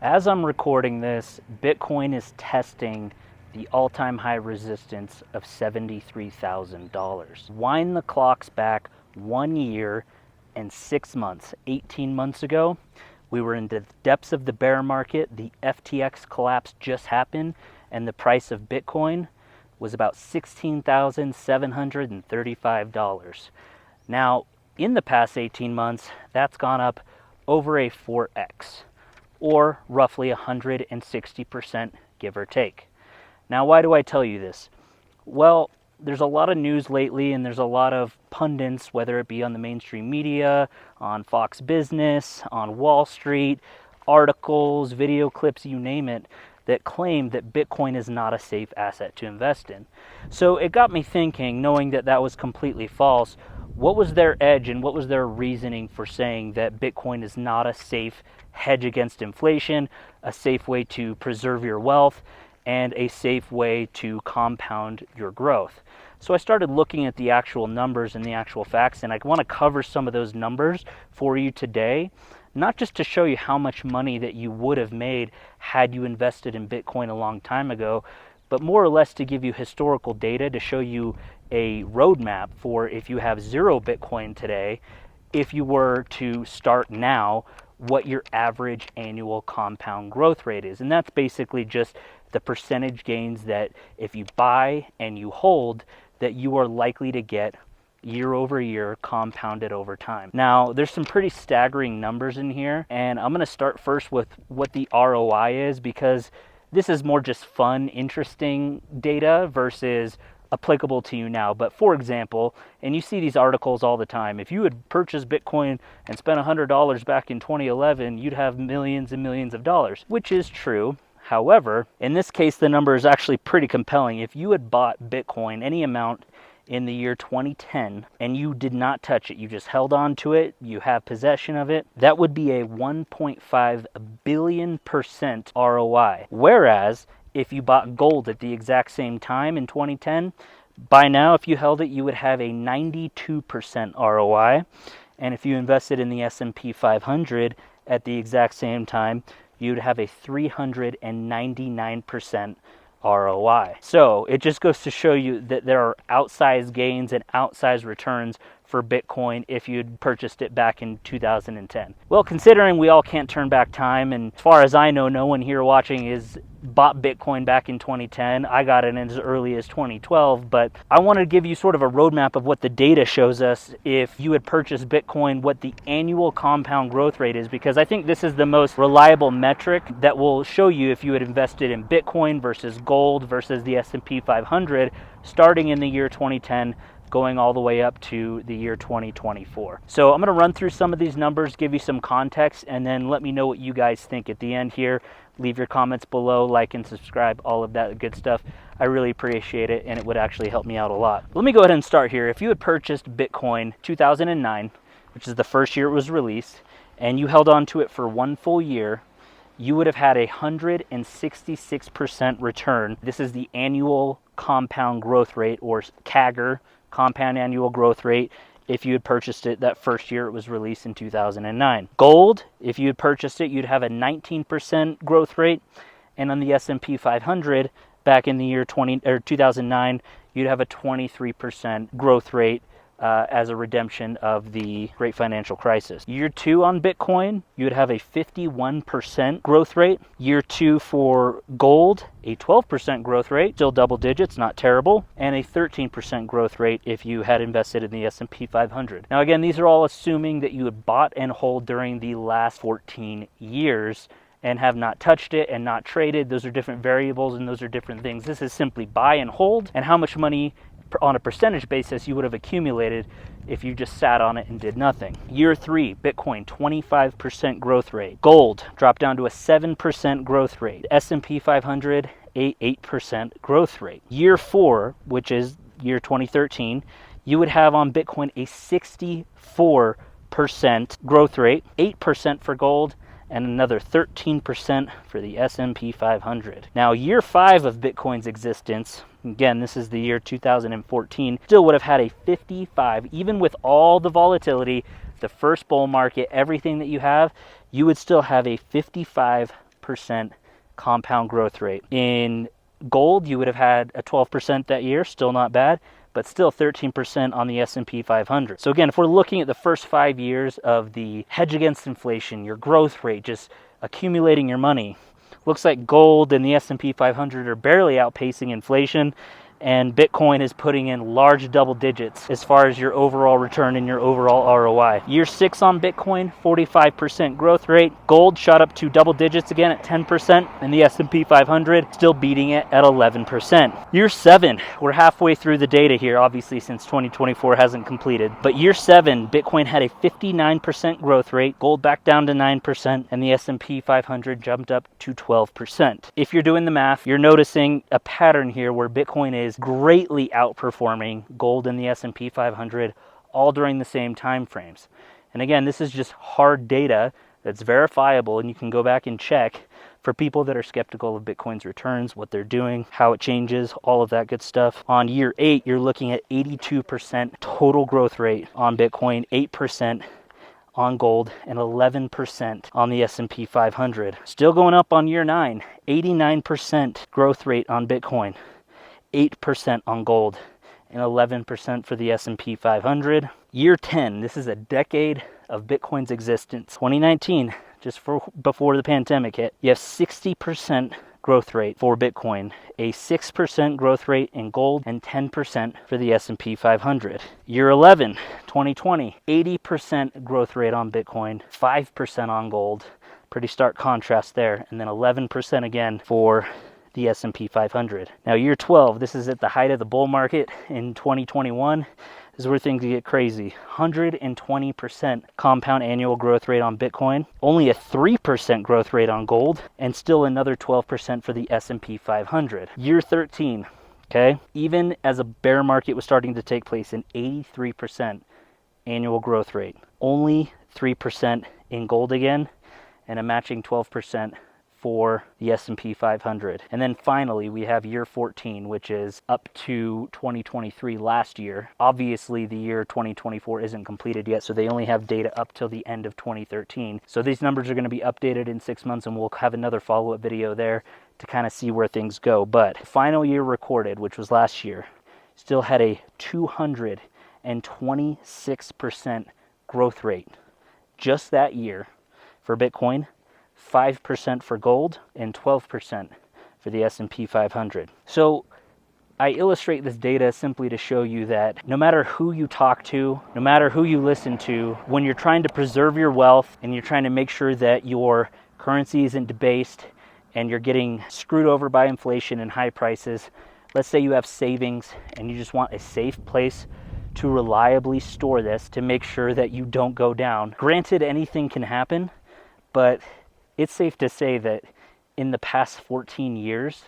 As I'm recording this, Bitcoin is testing the all-time high resistance of $73,000. Wind the clocks back 1 year and 6 months, 18 months ago, we were in the depths of the bear market. The FTX collapse just happened, and the price of Bitcoin was about $16,735. Now, in the past 18 months, that's gone up over a 4x, or roughly 160%, give or take. Now, why do I tell you this? Well, there's a lot of news lately, and there's a lot of pundits, whether it be on the mainstream media, on Fox Business, on Wall Street, articles, video clips, you name it, that claim that Bitcoin is not a safe asset to invest in. So it got me thinking, knowing that that was completely false, what was their edge and what was their reasoning for saying that Bitcoin is not a safe hedge against inflation, a safe way to preserve your wealth, and a safe way to compound your growth? So I started looking at the actual numbers and the actual facts, and I want to cover some of those numbers for you today, not just to show you how much money that you would have made had you invested in Bitcoin a long time ago, but more or less to give you historical data to show you a roadmap for if you have zero Bitcoin today, if you were to start now, what your average annual compound growth rate is. And that's basically just the percentage gains that if you buy and you hold, that you are likely to get year over year compounded over time. Now, there's some pretty staggering numbers in here, and I'm going to start first with what the ROI is, because this is more just fun, interesting data versus applicable to you now. But for example, and you see these articles all the time, if you had purchased Bitcoin and spent $100 back in 2011, you'd have millions and millions of dollars, which is true. However, in this case, the number is actually pretty compelling. If you had bought Bitcoin, any amount, in the year 2010, and you did not touch it, you just held on to it, you have possession of it, that would be a 1.5 billion% ROI. Whereas, if you bought gold at the exact same time in 2010, by now, if you held it, you would have a 92% ROI. And if you invested in the S&P 500 at the exact same time, you'd have a 399% ROI. So it just goes to show you that there are outsized gains and outsized returns for Bitcoin if you'd purchased it back in 2010. Well, considering we all can't turn back time, and as far as I know, no one here watching is bought Bitcoin back in 2010. I got it in as early as 2012, but I want to give you sort of a roadmap of what the data shows us if you had purchased Bitcoin, what the annual compound growth rate is, because I think this is the most reliable metric that will show you if you had invested in Bitcoin versus gold versus the S&P 500 starting in the year 2010 going all the way up to the year 2024. So I'm going to run through some of these numbers, give you some context, and then let me know what you guys think at the end here. Leave your comments below, like and subscribe, all of that good stuff. I really appreciate it, and it would actually help me out a lot. Let me go ahead and start here. If you had purchased Bitcoin 2009, which is the first year it was released, and you held on to it for 1 full year, you would have had a 166% return. This is the annual compound growth rate, or CAGR, compound annual growth rate, if you had purchased it that first year it was released in 2009. Gold, if you had purchased it, you'd have a 19% growth rate, and on the S&P 500 back in the year 2009, you'd have a 23% growth rate as a redemption of the Great Financial Crisis. Year 2 on Bitcoin, you would have a 51% growth rate. Year 2 for gold, a 12% growth rate, still double digits, not terrible, and a 13% growth rate if you had invested in the S&P 500. Now again, these are all assuming that you had bought and hold during the last 14 years and have not touched it and not traded. Those are different variables and those are different things. This is simply buy and hold, and how much money on a percentage basis you would have accumulated if you just sat on it and did nothing. Year 3, Bitcoin, 25% growth rate. Gold dropped down to a 7% growth rate. S&P 500, a 8% growth rate. Year 4, which is year 2013, you would have on Bitcoin a 64% growth rate, 8% for gold, and another 13% for the S&P 500. Now, year 5 of Bitcoin's existence, again, this is the year 2014, still would have had a 55, even with all the volatility, the first bull market, everything that you have, you would still have a 55 8% compound growth rate. In gold, you would have had a 12% that year, still not bad, but still 13% on the S&P 500. So again, if we're looking at the first 5 years of the hedge against inflation, your growth rate, just accumulating your money, looks like gold and the S&P 500 are barely outpacing inflation, and Bitcoin is putting in large double digits as far as your overall return and your overall ROI. Year 6 on Bitcoin, 45% growth rate. Gold shot up to double digits again at 10%, and the S&P 500 still beating it at 11%. Year 7, we're halfway through the data here, obviously, since 2024 hasn't completed. But year 7, Bitcoin had a 59% growth rate, gold back down to 9%, and the S&P 500 jumped up to 12%. If you're doing the math, you're noticing a pattern here where Bitcoin is greatly outperforming gold and the S&P 500 all during the same time frames. And again, this is just hard data that's verifiable, and you can go back and check for people that are skeptical of Bitcoin's returns, what they're doing, how it changes, all of that good stuff. On year 8, you're looking at 82% total growth rate on Bitcoin, 8% on gold, and 11% on the S&P 500. Still going up on year 9, 89% growth rate on Bitcoin, 8% on gold, and 11% for the S&P 500. Year 10, this is a decade of Bitcoin's existence. 2019, just before the pandemic hit, you have 60% growth rate for Bitcoin, a 6% growth rate in gold, and 10% for the S&P 500. Year 11, 2020, 80% growth rate on Bitcoin, 5% on gold, pretty stark contrast there, and then 11% again for the S&P 500. Now year 12, this is at the height of the bull market in 2021. This is where things get crazy. 120% compound annual growth rate on Bitcoin, only a 3% growth rate on gold, and still another 12% for the S&P 500. Year 13, okay? Even as a bear market was starting to take place, an 83% annual growth rate. Only 3% in gold again, and a matching 12% for the S&P 500. And then finally, we have year 14, which is up to 2023 last year. Obviously, the year 2024 isn't completed yet, so they only have data up till the end of 2013. So these numbers are going to be updated in 6 months, and we'll have another follow-up video there to kind of see where things go. But final year recorded, which was last year, still had a 226% growth rate just that year for Bitcoin, 5% for gold, and 12% for the S&P 500. So I illustrate this data simply to show you that no matter who you talk to, no matter who you listen to, when you're trying to preserve your wealth and you're trying to make sure that your currency isn't debased and you're getting screwed over by inflation and high prices, let's say you have savings and you just want a safe place to reliably store this to make sure that you don't go down. Granted, anything can happen, but it's safe to say that in the past 14 years,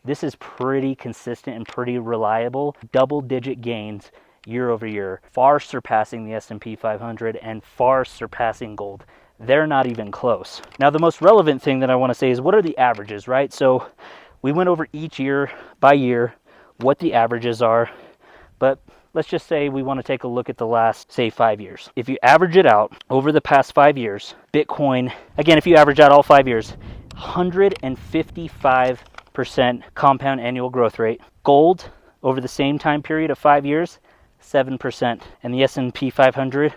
this is pretty consistent and pretty reliable. Double-digit gains year over year, far surpassing the S&P 500 and far surpassing gold. They're not even close. Now, the most relevant thing that I want to say is what are the averages, right? So we went over each year by year what the averages are, but let's just say we want to take a look at the last, say, 5 years. If you average it out over the past 5 years, Bitcoin, again, if you average out all 5 years, 155% compound annual growth rate. Gold, over the same time period of 5 years, 7%. And the S&P 500,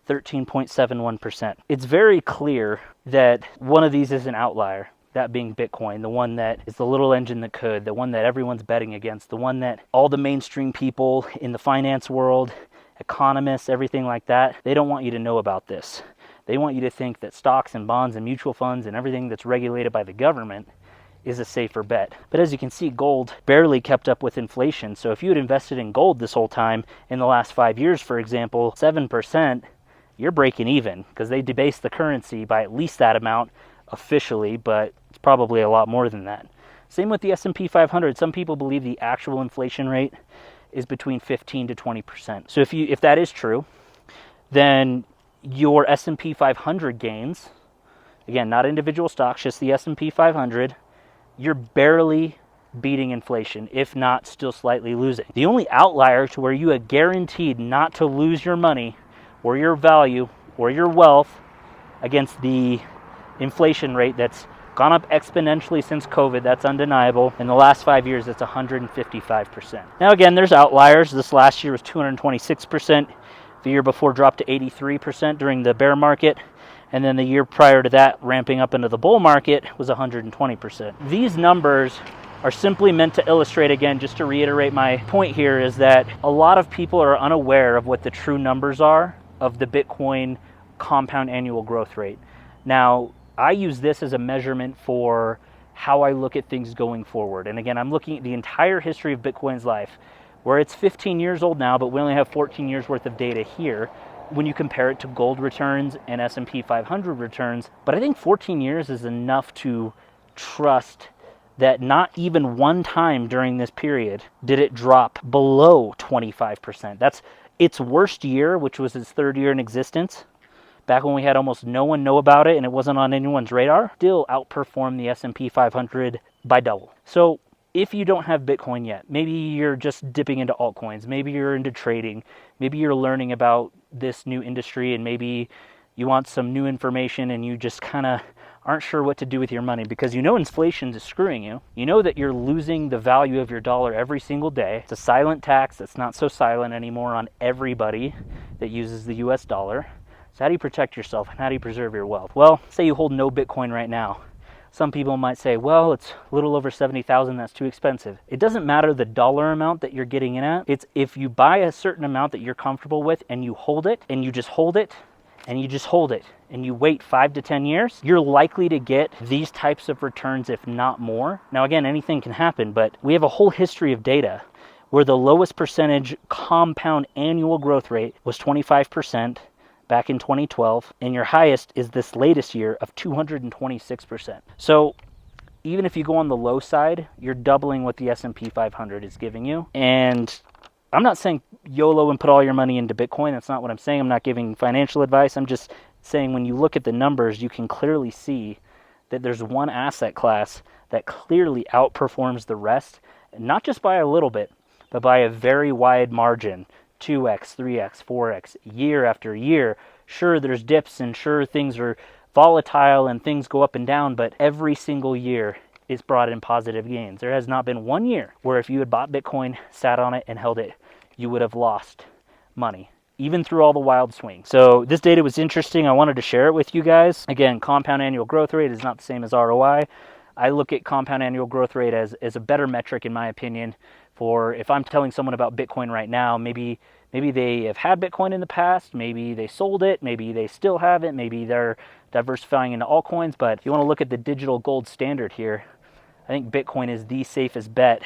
13.71%. It's very clear that one of these is an outlier. That being Bitcoin, the one that is the little engine that could, the one that everyone's betting against, the one that all the mainstream people in the finance world, economists, everything like that, they don't want you to know about this. They want you to think that stocks and bonds and mutual funds and everything that's regulated by the government is a safer bet. But as you can see, gold barely kept up with inflation. So if you had invested in gold this whole time in the last 5 years, for example, 7%, you're breaking even because they debased the currency by at least that amount officially, but it's probably a lot more than that. Same with the S&P 500. Some people believe the actual inflation rate is between 15 to 20%. So if that is true, then your S&P 500 gains, again, not individual stocks, just the S&P 500, you're barely beating inflation, if not still slightly losing. The only outlier to where you are guaranteed not to lose your money or your value or your wealth against the inflation rate that's Gone up exponentially since COVID, that's undeniable. In the last 5 years, it's 155%. Now again, there's outliers. This last year was 226%. The year before dropped to 83% during the bear market. And then the year prior to that, ramping up into the bull market, was 120%. These numbers are simply meant to illustrate, again, just to reiterate my point here, is that a lot of people are unaware of what the true numbers are of the Bitcoin compound annual growth rate. Now, I use this as a measurement for how I look at things going forward. And again, I'm looking at the entire history of Bitcoin's life, where it's 15 years old now, but we only have 14 years worth of data here when you compare it to gold returns and S&P 500 returns. But I think 14 years is enough to trust that not even one time during this period did it drop below 25%. That's its worst year, which was its third year in existence, back when we had almost no one know about it and it wasn't on anyone's radar, still outperformed the S&P 500 by double. So if you don't have Bitcoin yet, maybe you're just dipping into altcoins, maybe you're into trading, maybe you're learning about this new industry, and maybe you want some new information and you just kind of aren't sure what to do with your money because you know inflation is screwing you. You know that you're losing the value of your dollar every single day. It's a silent tax that's not so silent anymore on everybody that uses the US dollar. So how do you protect yourself and how do you preserve your wealth? Well, say you hold no Bitcoin right now. Some people might say, well, it's a little over 70,000, that's too expensive. It doesn't matter the dollar amount that you're getting in at. It's if you buy a certain amount that you're comfortable with and you hold it and you just hold it and you just hold it and you wait 5 to 10 years, you're likely to get these types of returns, if not more. Now, again, anything can happen, but we have a whole history of data where the lowest percentage compound annual growth rate was 25%. Back in 2012, and your highest is this latest year of 226%. So even if you go on the low side, you're doubling what the S&P 500 is giving you. And I'm not saying YOLO and put all your money into Bitcoin. That's not what I'm saying. I'm not giving financial advice. I'm just saying when you look at the numbers, you can clearly see that there's one asset class that clearly outperforms the rest, not just by a little bit, but by a very wide margin. 2x, 3x, 4x, year after year. Sure, there's dips and sure things are volatile and things go up and down, but every single year it's brought in positive gains. There has not been one year where if you had bought Bitcoin, sat on it, and held it, you would have lost money, even through all the wild swings. So this data was interesting. I wanted to share it with you guys. Again, compound annual growth rate is not the same as ROI. I look at compound annual growth rate as a better metric, in my opinion, for if I'm telling someone about Bitcoin right now, maybe they have had Bitcoin in the past, maybe they sold it, maybe they still have it, maybe they're diversifying into altcoins. But if you want to look at the digital gold standard here, I think Bitcoin is the safest bet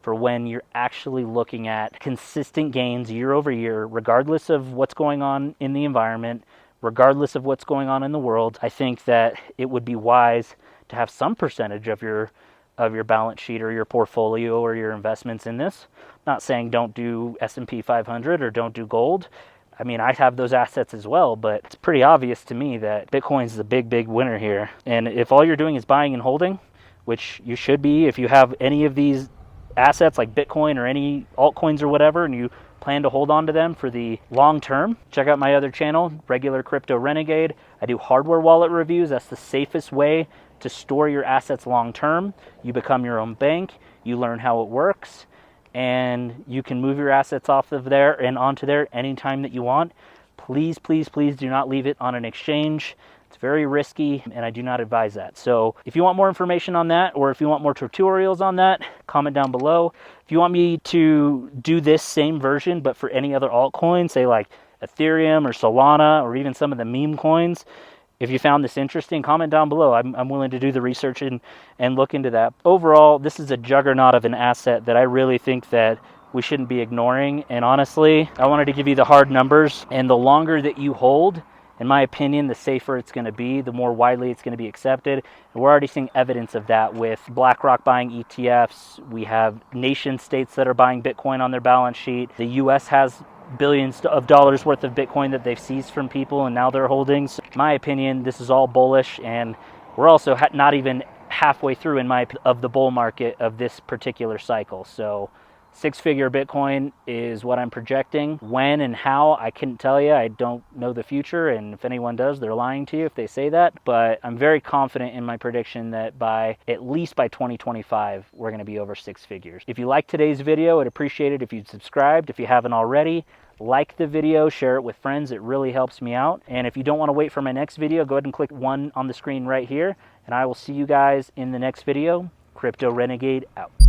for when you're actually looking at consistent gains year over year, regardless of what's going on in the environment, regardless of what's going on in the world. I think that it would be wise to have some percentage of your balance sheet or your portfolio or your investments in this. I'm not saying don't do S&P 500 or don't do gold. I mean, I have those assets as well, but it's pretty obvious to me that Bitcoin is the big winner here. And if all you're doing is buying and holding, which you should be if you have any of these assets like Bitcoin or any altcoins or whatever, and you plan to hold on to them for the long term, check out my other channel, Regular Crypto Renegade. I do hardware wallet reviews. That's the safest way to store your assets long term. You become your own bank, you learn how it works, and you can move your assets off of there and onto there anytime that you want. Please do not leave it on an exchange. It's very risky, and I do not advise that. So if you want more information on that, or if you want more tutorials on that, comment down below. If you want me to do this same version, but for any other altcoin, say like Ethereum or Solana, or even some of the meme coins, if you found this interesting, comment down below. I'm willing to do the research and look into that. Overall, this is a juggernaut of an asset that I really think that we shouldn't be ignoring. And honestly, I wanted to give you the hard numbers. And the longer that you hold, in my opinion, the safer it's going to be, the more widely it's going to be accepted. And we're already seeing evidence of that with BlackRock buying ETFs. We have nation states that are buying Bitcoin on their balance sheet. The US has billions of dollars worth of Bitcoin that they've seized from people and now they're holding. So in my opinion, this is all bullish, and we're also not even halfway through of the bull market of this particular cycle. So Six-figure Bitcoin is what I'm projecting. When and how, I couldn't tell you. I don't know the future, and if anyone does, they're lying to you if they say that. But I'm very confident in my prediction that at least by 2025, we're going to be over six figures. If you liked today's video, I'd appreciate it if you'd subscribed. If you haven't already, like the video, share it with friends. It really helps me out. And if you don't want to wait for my next video, go ahead and click one on the screen right here, and I will see you guys in the next video. Crypto Renegade out.